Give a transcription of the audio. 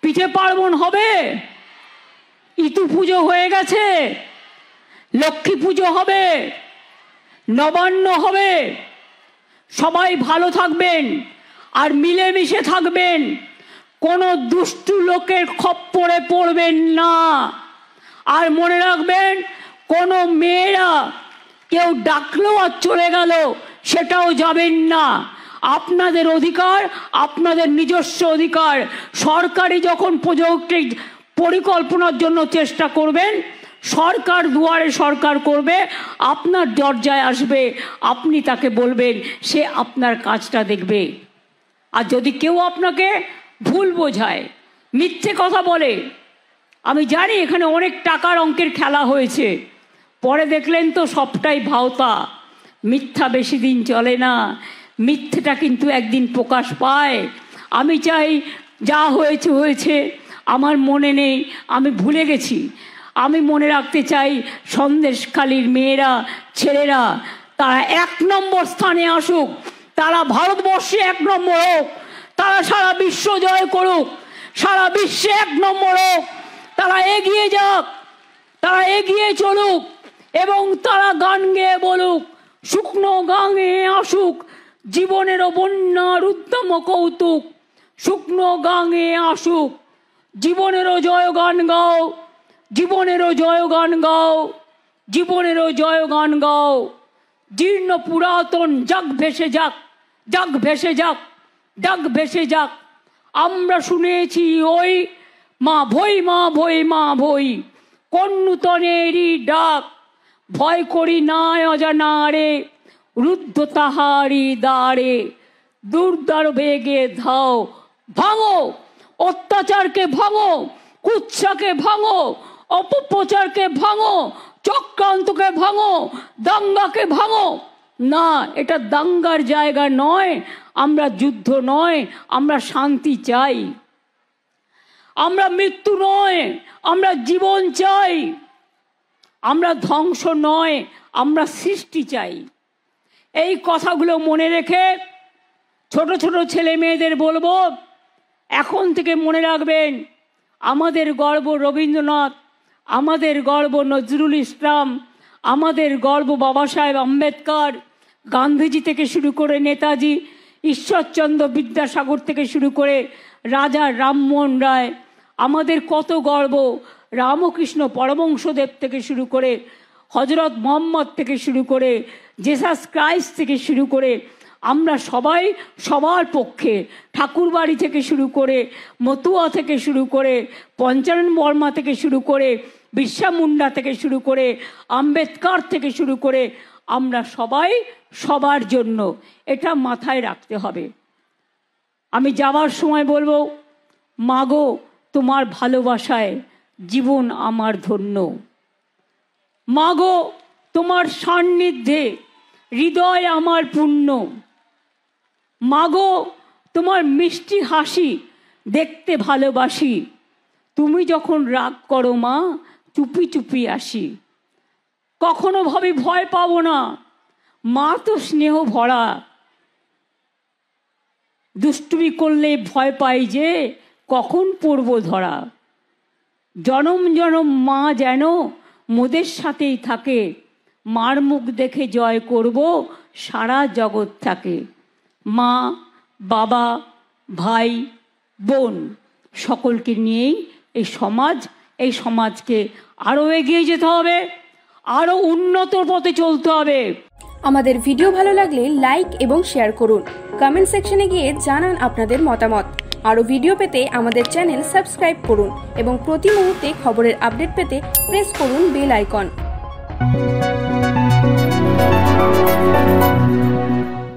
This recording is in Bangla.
পিঠে পার্বণ হবে, ইতু পুজো হয়ে গেছে, লক্ষ্মী পুজো হবে, নবান্ন হবে। সবাই ভালো থাকবেন আর মিলেমিশে থাকবেন, কোনো দুষ্টু লোকের খপ্পরে পড়বেন না। আর মনে রাখবেন, কোনো মেয়েরা কেউ ডাকলেও আর চলে গেল সেটাও যাবেন না। আপনাদের অধিকার, আপনাদের নিজস্ব অধিকার। সরকারি যখন প্রজেক্টের পরিকল্পনার জন্য চেষ্টা করবেন, সরকার দুয়ারে সরকার করবে, আপনার দরজায় আসবে, আপনি তাকে বলবেন, সে আপনার কাজটা দেখবে। আর যদি কেউ আপনাকে ভুল বোঝায়, মিথ্যে কথা বলে, আমি জানি এখানে অনেক টাকার অঙ্কের খেলা হয়েছে, পরে দেখলেন তো সবটাই ভাওতা। মিথ্যা বেশি দিন চলে না, মিথ্যেটা কিন্তু একদিন প্রকাশ পায়। আমি চাই যা হয়েছে হয়েছে, আমার মনে নেই, আমি ভুলে গেছি। আমি মনে রাখতে চাই সন্দেশখালীর মেয়েরা, ছেলেরা, তারা 1 নম্বর স্থানে আসুক, তারা ভারতবর্ষে 1 নম্বর হোক, তারা সারা বিশ্ব জয় করুক, সারা বিশ্বে 1 নম্বর হোক, তারা এগিয়ে যাক, তারা এগিয়ে চলুক এবং তারা গান গেয়ে বলুক, শুকনো গাঙে আসুক জীবনেরও বন্যার উদ্যম কৌতুক। শুকনো গাঙে আসুক, জীবনেরও জয়গান গাও, জীবনেরও জয়গান গাও, জীবনেরও জয়গান গাও। জীর্ণ পুরাতন যাক ভেসে যাক, যাক ভেসে যাক, যাক ভেসে যাক। আমরা শুনেছি ওই মা ভই, মা ভই, মা ভই, কোন নূতনেরই ডাক। ভয় করি না অজানারে, রুদ্ধ তাহারি দ্বারে। দুর্দার বেগে ধাও, ভাঙো অত্যাচারকে, ভাঙো কুৎসাকে, ভাঙো অপপ্রচারকে, ভাঙো চক্রান্তকে, ভাঙো দাঙ্গাকে, ভাঙো। না, এটা দাঙ্গার জায়গা নয়, আমরা যুদ্ধ নয়, আমরা শান্তি চাই। আমরা মৃত্যু নয়, আমরা জীবন চাই। আমরা ধ্বংস নয়, আমরা সৃষ্টি চাই। এই কথাগুলো মনে রেখে ছোট ছোট ছেলে মেয়েদের বলবো, এখন থেকে মনে রাখবেন, আমাদের গর্ব রবীন্দ্রনাথ, আমাদের গর্ব নজরুল ইসলাম, আমাদের গর্ব বাবা সাহেব আম্বেদকর, গান্ধীজি থেকে শুরু করে নেতাজি, ঈশ্বরচন্দ্র বিদ্যাসাগর থেকে শুরু করে রাজা রামমোহন রায়। আমাদের কত গর্ব, রামকৃষ্ণ পরমহংসদেব থেকে শুরু করে, হজরত মোহাম্মদ থেকে শুরু করে, জেসাস ক্রাইস্ট থেকে শুরু করে, আমরা সবাই সবার পক্ষে। ঠাকুরবাড়ি থেকে শুরু করে, মতুয়া থেকে শুরু করে, পঞ্চানন বর্মা থেকে শুরু করে, বিরসা মুন্ডা থেকে শুরু করে, আম্বেদকর থেকে শুরু করে, আমরা সবাই সবার জন্য। এটা মাথায় রাখতে হবে। আমি যাওয়ার সময় বলবো, মাগো তোমার ভালোবাসায় জীবন আমার ধন্য। মাগো তোমার সান্নিধ্যে হৃদয় আমার পূর্ণ। মাগো তোমার মিষ্টি হাসি দেখতে ভালোবাসি। তুমি যখন রাগ করো মা, চুপি চুপি আসি। কখনো ভাবি ভয় পাবো না, মা তো স্নেহ ভরা। দুষ্টুমি করলে ভয় পাই যে কখন পড়বো ধরা। জনম জনম মা যেন মোদের সাথেই থাকে। মার মুখ দেখে জয় করব সারা জগৎ থাকে। মা, বাবা, ভাই, বোন সকলকে নিয়েই এই সমাজকে আরও এগিয়ে যেতে হবে, আরও উন্নত পথে চলতে হবে। আমাদের ভিডিও ভালো লাগলে লাইক এবং শেয়ার করুন। কমেন্ট সেকশনে গিয়ে জানান আপনাদের মতামত। আরও ভিডিও পেতে আমাদের চ্যানেল সাবস্ক্রাইব করুন এবং প্রতি মুহূর্তে খবরের আপডেট পেতে প্রেস করুন বেল আইকন।